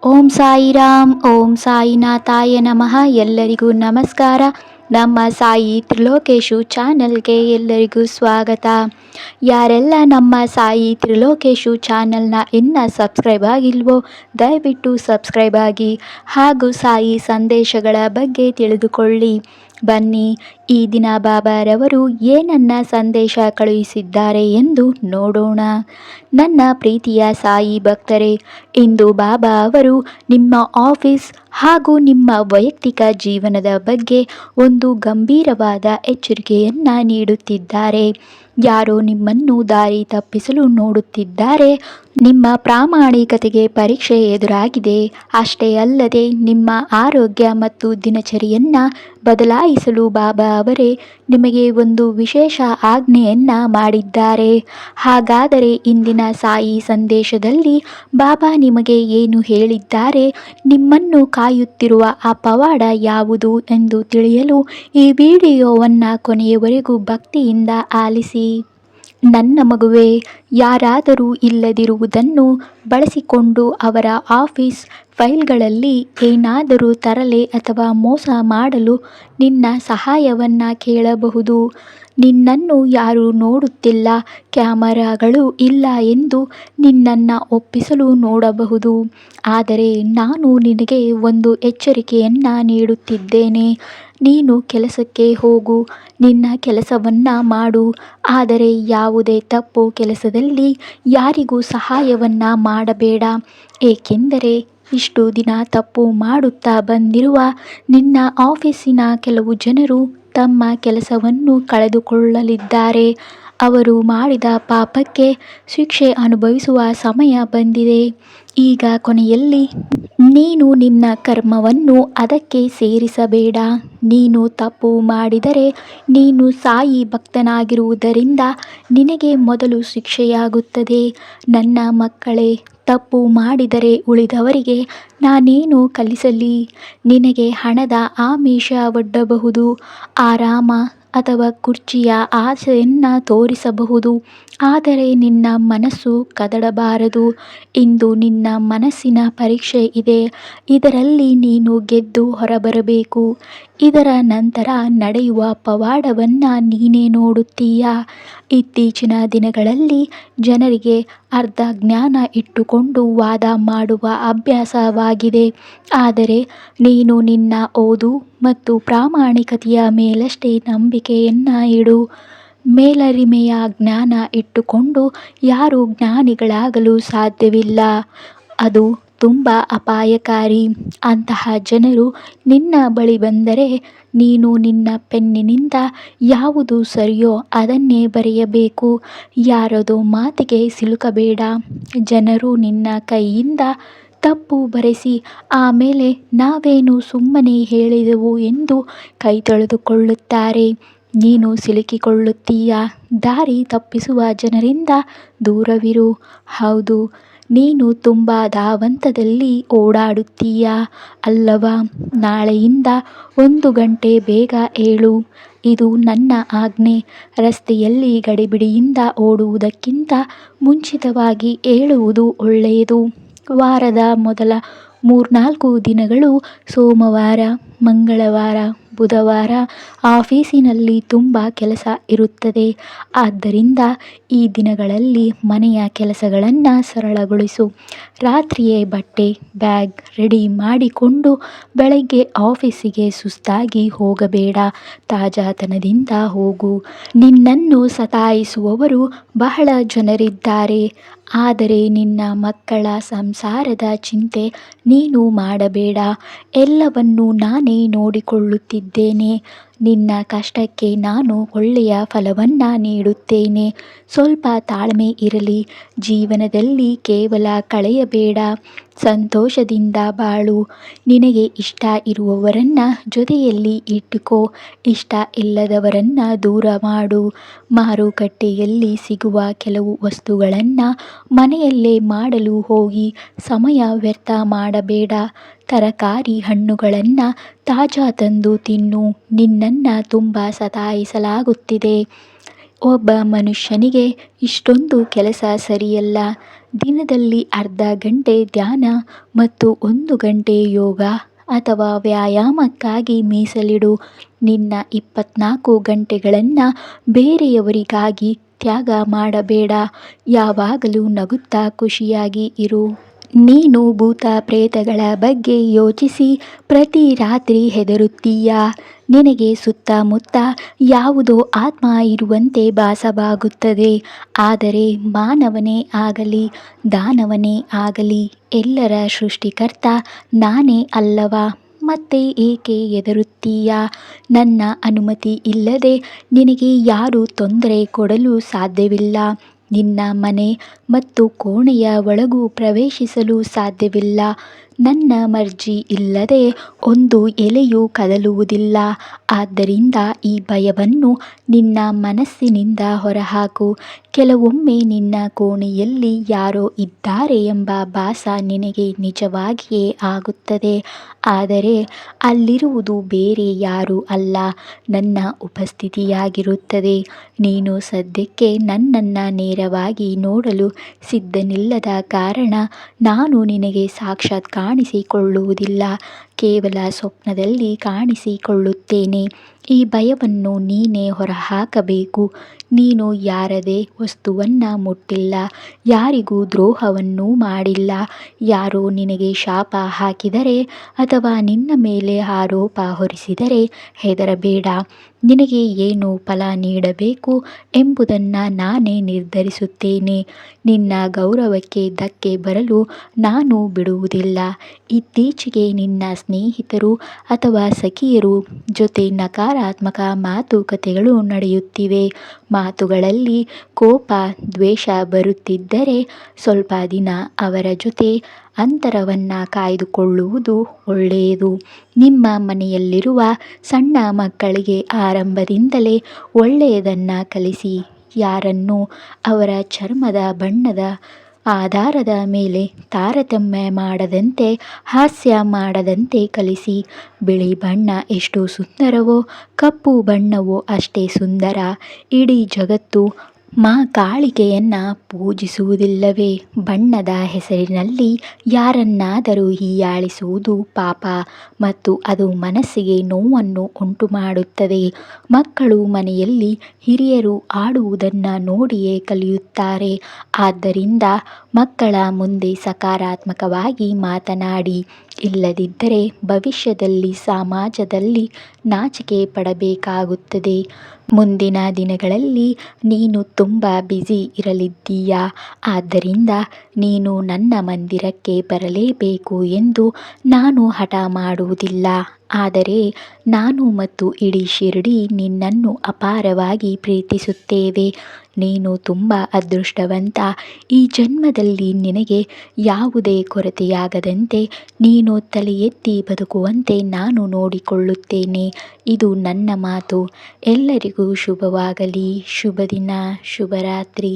ಓಂ ಸಾಯಿರಾಮ್, ಓಂ ಸಾಯಿನಾಥಾಯ ನಮಃ. ಎಲ್ಲರಿಗೂ ನಮಸ್ಕಾರ. ನಮ್ಮ ಸಾಯಿ ತ್ರಿಲೋಕೇಶು ಚಾನಲ್ಗೆ ಎಲ್ಲರಿಗೂ ಸ್ವಾಗತ. ಯಾರೆಲ್ಲ ನಮ್ಮ ಸಾಯಿ ತ್ರಿಲೋಕೇಶು ಚಾನಲ್ನ ಇನ್ನೂ ಸಬ್ಸ್ಕ್ರೈಬ್ ಆಗಿಲ್ವೋ ದಯವಿಟ್ಟು ಸಬ್ಸ್ಕ್ರೈಬ್ ಆಗಿ ಹಾಗೂ ಸಾಯಿ ಸಂದೇಶಗಳ ಬಗ್ಗೆ ತಿಳಿದುಕೊಳ್ಳಿ. ಬನ್ನಿ, ಈ ದಿನ ಬಾಬಾರವರು ಏನನ್ನ ಸಂದೇಶ ಕಳುಹಿಸಿದ್ದಾರೆ ಎಂದು ನೋಡೋಣ. ನನ್ನ ಪ್ರೀತಿಯ ಸಾಯಿ ಭಕ್ತರೇ, ಇಂದು ಬಾಬಾ ಅವರು ನಿಮ್ಮ ಆಫೀಸ್ ಹಾಗೂ ನಿಮ್ಮ ವೈಯಕ್ತಿಕ ಜೀವನದ ಬಗ್ಗೆ ಒಂದು ಗಂಭೀರವಾದ ಎಚ್ಚರಿಕೆಯನ್ನು ನೀಡುತ್ತಿದ್ದಾರೆ. ಯಾರೋ ನಿಮ್ಮನ್ನು ದಾರಿ ತಪ್ಪಿಸಲು ನೋಡುತ್ತಿದ್ದಾರೆ. ನಿಮ್ಮ ಪ್ರಾಮಾಣಿಕತೆಗೆ ಪರೀಕ್ಷೆ ಎದುರಾಗಿದೆ. ಅಷ್ಟೇ ಅಲ್ಲದೆ ನಿಮ್ಮ ಆರೋಗ್ಯ ಮತ್ತು ದಿನಚರಿಯನ್ನು ಬದಲಾಯಿಸಲು ಬಾಬಾ ಅವರೇ ನಿಮಗೆ ಒಂದು ವಿಶೇಷ ಆಜ್ಞೆಯನ್ನು ಮಾಡಿದ್ದಾರೆ. ಹಾಗಾದರೆ ಇಂದಿನ ಸಾಯಿ ಸಂದೇಶದಲ್ಲಿ ಬಾಬಾ ನಿಮಗೆ ಏನು ಹೇಳಿದ್ದಾರೆ, ನಿಮ್ಮನ್ನು ಕಾಯುತ್ತಿರುವ ಆ ಪವಾಡ ಯಾವುದು ಎಂದು ತಿಳಿಯಲು ಈ ವಿಡಿಯೋವನ್ನು ಕೊನೆಯವರೆಗೂ ಭಕ್ತಿಯಿಂದ ಆಲಿಸಿ. ನನ್ನ ಮಗುವೇ, ಯಾರಾದರೂ ಇಲ್ಲದಿರುವುದನ್ನು ಬಳಸಿಕೊಂಡು ಅವರ ಆಫೀಸ್ ಫೈಲ್ಗಳಲ್ಲಿ ಏನಾದರೂ ತರಲೆ ಅಥವಾ ಮೋಸ ಮಾಡಲು ನಿನ್ನ ಸಹಾಯವನ್ನು ಕೇಳಬಹುದು. ನಿನ್ನನ್ನು ಯಾರೂ ನೋಡುತ್ತಿಲ್ಲ, ಕ್ಯಾಮರಾಗಳು ಇಲ್ಲ ಎಂದು ನಿನ್ನನ್ನು ಒಪ್ಪಿಸಲು ನೋಡಬಹುದು. ಆದರೆ ನಾನು ನಿನಗೆ ಒಂದು ಎಚ್ಚರಿಕೆಯನ್ನು ನೀಡುತ್ತಿದ್ದೇನೆ. ನೀನು ಕೆಲಸಕ್ಕೆ ಹೋಗು, ನಿನ್ನ ಕೆಲಸವನ್ನು ಮಾಡು. ಆದರೆ ಯಾವುದೇ ತಪ್ಪು ಕೆಲಸದಲ್ಲಿ ಯಾರಿಗೂ ಸಹಾಯವನ್ನು ಮಾಡಬೇಡ. ಏಕೆಂದರೆ ಇಷ್ಟು ದಿನ ತಪ್ಪು ಮಾಡುತ್ತಾ ಬಂದಿರುವ ನಿನ್ನ ಆಫೀಸಿನ ಕೆಲವು ಜನರು ತಮ್ಮ ಕೆಲಸವನ್ನು ಕಳೆದುಕೊಳ್ಳಲಿದ್ದಾರೆ. ಅವರು ಮಾಡಿದ ಪಾಪಕ್ಕೆ ಶಿಕ್ಷೆ ಅನುಭವಿಸುವ ಸಮಯ ಬಂದಿದೆ. ಈಗ ಕೊನೆಯಲ್ಲಿ ನೀನು ನಿನ್ನ ಕರ್ಮವನ್ನು ಅದಕ್ಕೆ ಸೇರಿಸಬೇಡ. ನೀನು ತಪ್ಪು ಮಾಡಿದರೆ ನೀನು ಸಾಯಿ ಭಕ್ತನಾಗಿರುವುದರಿಂದ ನಿನಗೆ ಮೊದಲು ಶಿಕ್ಷೆಯಾಗುತ್ತದೆ. ನನ್ನ ಮಕ್ಕಳೇ, ತಪ್ಪು ಮಾಡಿದರೆ ಉಳಿದವರಿಗೆ ನಾನೇನು ಕಲಿಸಲಿ? ನಿನಗೆ ಹಣದ ಆಮಿಷ ಒಡ್ಡಬಹುದು, ಆರಾಮ ಅಥವಾ ಕುರ್ಚಿಯ ಆಸೆಯನ್ನು ತೋರಿಸಬಹುದು. ಆದರೆ ನಿನ್ನ ಮನಸ್ಸು ಕದಡಬಾರದು. ಇಂದು ನಿನ್ನ ಮನಸ್ಸಿನ ಪರೀಕ್ಷೆ ಇದೆ. ಇದರಲ್ಲಿ ನೀನು ಗೆದ್ದು ಹೊರಬರಬೇಕು. ಇದರ ನಂತರ ನಡೆಯುವ ಪವಾಡವನ್ನು ನೀನೇ ನೋಡುತ್ತೀಯ. ಇತ್ತೀಚಿನ ದಿನಗಳಲ್ಲಿ ಜನರಿಗೆ ಅರ್ಧ ಜ್ಞಾನ ಇಟ್ಟುಕೊಂಡು ವಾದ ಮಾಡುವ ಅಭ್ಯಾಸವಾಗಿದೆ. ಆದರೆ ನೀನು ನಿನ್ನ ಓದು ಮತ್ತು ಪ್ರಾಮಾಣಿಕತೆಯ ಮೇಲಷ್ಟೇ ನಂಬಿಕೆಯನ್ನು ಇಡು. ಮೇಲರಿಮೆಯ ಜ್ಞಾನ ಇಟ್ಟುಕೊಂಡು ಯಾರೂ ಜ್ಞಾನಿಗಳಾಗಲು ಸಾಧ್ಯವಿಲ್ಲ. ಅದು ತುಂಬ ಅಪಾಯಕಾರಿ. ಅಂತಹ ಜನರು ನಿನ್ನ ಬಳಿ ಬಂದರೆ ನೀನು ನಿನ್ನ ಪೆನ್ನಿನಿಂದ ಯಾವುದು ಸರಿಯೋ ಅದನ್ನೇ ಬರೆಯಬೇಕು. ಯಾರದೋ ಮಾತಿಗೆ ಸಿಲುಕಬೇಡ. ಜನರು ನಿನ್ನ ಕೈಯಿಂದ ತಪ್ಪು ಬರೆಸಿ ಆಮೇಲೆ ನಾವೇನು ಸುಮ್ಮನೆ ಹೇಳಿದೆವು ಎಂದು ಕೈ ತೊಳೆದುಕೊಳ್ಳುತ್ತಾರೆ. ನೀನು ಸಿಲುಕಿಕೊಳ್ಳುತ್ತೀಯ. ದಾರಿ ತಪ್ಪಿಸುವ ಜನರಿಂದ ದೂರವಿರು. ಹೌದು, ನೀನು ತುಂಬ ಧಾವಂತದಲ್ಲಿ ಓಡಾಡುತ್ತೀಯ ಅಲ್ಲವಾ? ನಾಳೆಯಿಂದ 1 ಗಂಟೆ ಬೇಗ ಏಳು. ಇದು ನನ್ನ ಆಜ್ಞೆ. ರಸ್ತೆಯಲ್ಲಿ ಗಡಿಬಿಡಿಯಿಂದ ಓಡುವುದಕ್ಕಿಂತ ಮುಂಚಿತವಾಗಿ ಏಳುವುದು ಒಳ್ಳೆಯದು. ವಾರದ ಮೊದಲ 3-4 ದಿನಗಳು ಸೋಮವಾರ, ಮಂಗಳವಾರ, ಬುಧವಾರ ಆಫೀಸಿನಲ್ಲಿ ತುಂಬ ಕೆಲಸ ಇರುತ್ತದೆ. ಆದ್ದರಿಂದ ಈ ದಿನಗಳಲ್ಲಿ ಮನೆಯ ಕೆಲಸಗಳನ್ನು ಸರಳಗೊಳಿಸು. ರಾತ್ರಿಯೇ ಬಟ್ಟೆ, ಬ್ಯಾಗ್ ರೆಡಿ ಮಾಡಿಕೊಂಡು ಬೆಳಗ್ಗೆ ಆಫೀಸಿಗೆ ಸುಸ್ತಾಗಿ ಹೋಗಬೇಡ. ತಾಜಾತನದಿಂದ ಹೋಗು. ನಿನ್ನನ್ನು ಸತಾಯಿಸುವವರು ಬಹಳ ಜನರಿದ್ದಾರೆ. ಆದರೆ ನಿನ್ನ ಮಕ್ಕಳ ಸಂಸಾರದ ಚಿಂತೆ ನೀನು ಮಾಡಬೇಡ. ಎಲ್ಲವನ್ನೂ ನಾನೇ ನೋಡಿಕೊಳ್ಳುತ್ತಿದ್ದೇನೆ. ನಿನ್ನ ಕಷ್ಟಕ್ಕೆ ನಾನು ಒಳ್ಳೆಯ ಫಲವನ್ನು ನೀಡುತ್ತೇನೆ. ಸ್ವಲ್ಪ ತಾಳ್ಮೆ ಇರಲಿ. ಜೀವನದಲ್ಲಿ ಕೇವಲ ಕಳೆಯಬೇಡ, ಸಂತೋಷದಿಂದ ಬಾಳು. ನಿನಗೆ ಇಷ್ಟ ಇರುವವರನ್ನು ಜೊತೆಯಲ್ಲಿ ಇಟ್ಟುಕೋ. ಇಷ್ಟ ಇಲ್ಲದವರನ್ನು ದೂರ ಮಾಡು. ಮಾರುಕಟ್ಟೆಯಲ್ಲಿ ಸಿಗುವ ಕೆಲವು ವಸ್ತುಗಳನ್ನು ಮನೆಯಲ್ಲೇ ಮಾಡಲು ಹೋಗಿ ಸಮಯ ವ್ಯರ್ಥ ಮಾಡಬೇಡ. ತರಕಾರಿ ಹಣ್ಣುಗಳನ್ನು ತಾಜಾ ತಂದು ತಿನ್ನು. ನಿನ್ನನ್ನು ತುಂಬ ಸತಾಯಿಸಲಾಗುತ್ತಿದೆ. ಒಬ್ಬ ಮನುಷ್ಯನಿಗೆ ಇಷ್ಟೊಂದು ಕೆಲಸ ಸರಿಯಲ್ಲ. ದಿನದಲ್ಲಿ ಅರ್ಧ ಗಂಟೆ ಧ್ಯಾನ ಮತ್ತು 1 ಗಂಟೆ ಯೋಗ ಅಥವಾ ವ್ಯಾಯಾಮಕ್ಕಾಗಿ ಮೀಸಲಿಡು. ನಿನ್ನ 24 ಗಂಟೆಗಳನ್ನು ಬೇರೆಯವರಿಗಾಗಿ ತ್ಯಾಗ ಮಾಡಬೇಡ. ಯಾವಾಗಲೂ ನಗುತ್ತಾ ಖುಷಿಯಾಗಿ ಇರು. ನೀನು ಭೂತ ಪ್ರೇತಗಳ ಬಗ್ಗೆ ಯೋಚಿಸಿ ಪ್ರತಿ ರಾತ್ರಿ ಹೆದರುತ್ತೀಯಾ? ನಿನಗೆ ಸುತ್ತಮುತ್ತ ಯಾವುದೋ ಆತ್ಮ ಇರುವಂತೆ ಭಾಸವಾಗುತ್ತದೆ. ಆದರೆ ಮಾನವನೇ ಆಗಲಿ ದಾನವನೇ ಆಗಲಿ ಎಲ್ಲರ ಸೃಷ್ಟಿಕರ್ತ ನಾನೇ ಅಲ್ಲವಾ? ಮತ್ತೆ ಏಕೆ ಹೆದರುತ್ತೀಯಾ? ನನ್ನ ಅನುಮತಿ ಇಲ್ಲದೆ ನಿನಗೆ ಯಾರೂ ತೊಂದರೆ ಕೊಡಲು ಸಾಧ್ಯವಿಲ್ಲ. ನಿನ್ನ ಮನೆ ಮತ್ತು ಕೋಣೆಯ ಒಳಗೂ ಪ್ರವೇಶಿಸಲು ಸಾಧ್ಯವಿಲ್ಲ. ನನ್ನ ಮರ್ಜಿ ಇಲ್ಲದೆ ಒಂದು ಎಲೆಯೂ ಕದಲುವುದಿಲ್ಲ. ಆದ್ದರಿಂದ ಈ ಭಯವನ್ನು ನಿನ್ನ ಮನಸ್ಸಿನಿಂದ ಹೊರಹಾಕು. ಕೆಲವೊಮ್ಮೆ ನಿನ್ನ ಕೋಣೆಯಲ್ಲಿ ಯಾರೋ ಇದ್ದಾರೆ ಎಂಬ ಭಾಸ ನಿನಗೆ ನಿಜವಾಗಿಯೇ ಆಗುತ್ತದೆ. ಆದರೆ ಅಲ್ಲಿರುವುದು ಬೇರೆ ಯಾರೂ ಅಲ್ಲ, ನನ್ನ ಉಪಸ್ಥಿತಿಯಾಗಿರುತ್ತದೆ. ನೀನು ಸದ್ಯಕ್ಕೆ ನನ್ನನ್ನು ನೇರವಾಗಿ ನೋಡಲು ಸಿದ್ಧನಿಲ್ಲದ ಕಾರಣ ನಾನು ನಿನಗೆ ಸಾಕ್ಷಾತ್ ಕಾಣಿಸಿಕೊಳ್ಳುವುದಿಲ್ಲ, ಕೇವಲ ಸ್ವಪ್ನದಲ್ಲಿ ಕಾಣಿಸಿಕೊಳ್ಳುತ್ತೇನೆ. ಈ ಭಯವನ್ನು ನೀನೇ ಹೊರಹಾಕಬೇಕು. ನೀನು ಯಾರದೇ ವಸ್ತುವನ್ನು ಮುಟ್ಟಿಲ್ಲ, ಯಾರಿಗೂ ದ್ರೋಹವನ್ನೂ ಮಾಡಿಲ್ಲ. ಯಾರೋ ನಿನಗೆ ಶಾಪ ಹಾಕಿದರೆ ಅಥವಾ ನಿನ್ನ ಮೇಲೆ ಆರೋಪ ಹೊರಿಸಿದರೆ ಹೆದರಬೇಡ. ನಿನಗೆ ಏನು ಫಲ ನೀಡಬೇಕು ಎಂಬುದನ್ನು ನಾನೇ ನಿರ್ಧರಿಸುತ್ತೇನೆ. ನಿನ್ನ ಗೌರವಕ್ಕೆ ಧಕ್ಕೆ ಬರಲು ನಾನು ಬಿಡುವುದಿಲ್ಲ. ಇತ್ತೀಚೆಗೆ ನಿನ್ನ ಸ್ನೇಹಿತರು ಅಥವಾ ಸಖಿಯರು ಜೊತೆ ನಕಾರಾತ್ಮಕ ಮಾತುಕತೆಗಳು ನಡೆಯುತ್ತಿವೆ. ಮಾತುಗಳಲ್ಲಿ ಕೋಪ, ದ್ವೇಷ ಬರುತ್ತಿದ್ದರೆ ಸ್ವಲ್ಪ ದಿನ ಅವರ ಜೊತೆ ಅಂತರವನ್ನು ಕಾಯ್ದುಕೊಳ್ಳುವುದು ಒಳ್ಳೆಯದು. ನಿಮ್ಮ ಮನೆಯಲ್ಲಿರುವ ಸಣ್ಣ ಮಕ್ಕಳಿಗೆ ಆರಂಭದಿಂದಲೇ ಒಳ್ಳೆಯದನ್ನು ಕಲಿಸಿ. ಯಾರನ್ನೂ ಅವರ ಚರ್ಮದ ಬಣ್ಣದ ಆಧಾರದ ಮೇಲೆ ತಾರತಮ್ಯ ಮಾಡದಂತೆ, ಹಾಸ್ಯ ಮಾಡದಂತೆ ಕಲಿಸಿ. ಬಿಳಿ ಬಣ್ಣ ಎಷ್ಟು ಸುಂದರವೋ ಕಪ್ಪು ಬಣ್ಣವೂ ಅಷ್ಟೇ ಸುಂದರ. ಇಡೀ ಜಗತ್ತು ಮಾ ಕಾಳಿಕೆಯನ್ನು ಪೂಜಿಸುವುದಿಲ್ಲವೇ? ಬಣ್ಣದ ಹೆಸರಿನಲ್ಲಿ ಯಾರನ್ನಾದರೂ ಹೀಯಾಳಿಸುವುದು ಪಾಪ ಮತ್ತು ಅದು ಮನಸ್ಸಿಗೆ ನೋವನ್ನು ಉಂಟುಮಾಡುತ್ತದೆ. ಮಕ್ಕಳು ಮನೆಯಲ್ಲಿ ಹಿರಿಯರು ಆಡುವುದನ್ನು ನೋಡಿಯೇ ಕಲಿಯುತ್ತಾರೆ. ಆದ್ದರಿಂದ ಮಕ್ಕಳ ಮುಂದೆ ಸಕಾರಾತ್ಮಕವಾಗಿ ಮಾತನಾಡಿ. ಇಲ್ಲದಿದ್ದರೆ ಭವಿಷ್ಯದಲ್ಲಿ ಸಮಾಜದಲ್ಲಿ ನಾಚಿಕೆ ಪಡಬೇಕಾಗುತ್ತದೆ. ಮುಂದಿನ ದಿನಗಳಲ್ಲಿ ನೀನು ತುಂಬ ಬ್ಯುಸಿ ಇರಲಿದ್ದೀಯಾ? ಆದ್ದರಿಂದ ನೀನು ನನ್ನ ಮಂದಿರಕ್ಕೆ ಬರಲೇಬೇಕು ಎಂದು ನಾನು ಹಠ ಮಾಡುವುದಿಲ್ಲ. ಆದರೆ ನಾನು ಮತ್ತು ಇಡೀ ಶಿರ್ಡಿ ನಿನ್ನನ್ನು ಅಪಾರವಾಗಿ ಪ್ರೀತಿಸುತ್ತೇವೆ. ನೀನು ತುಂಬ ಅದೃಷ್ಟವಂತ. ಈ ಜನ್ಮದಲ್ಲಿ ನಿನಗೆ ಯಾವುದೇ ಕೊರತೆಯಾಗದಂತೆ ನೀನು ತಲೆ ಎತ್ತಿ ಬದುಕುವಂತೆ ನಾನು ನೋಡಿಕೊಳ್ಳುತ್ತೇನೆ. ಇದು ನನ್ನ ಮಾತು. ಎಲ್ಲರಿಗೂ ಶುಭವಾಗಲಿ. ಶುಭ ದಿನ. ಶುಭರಾತ್ರಿ.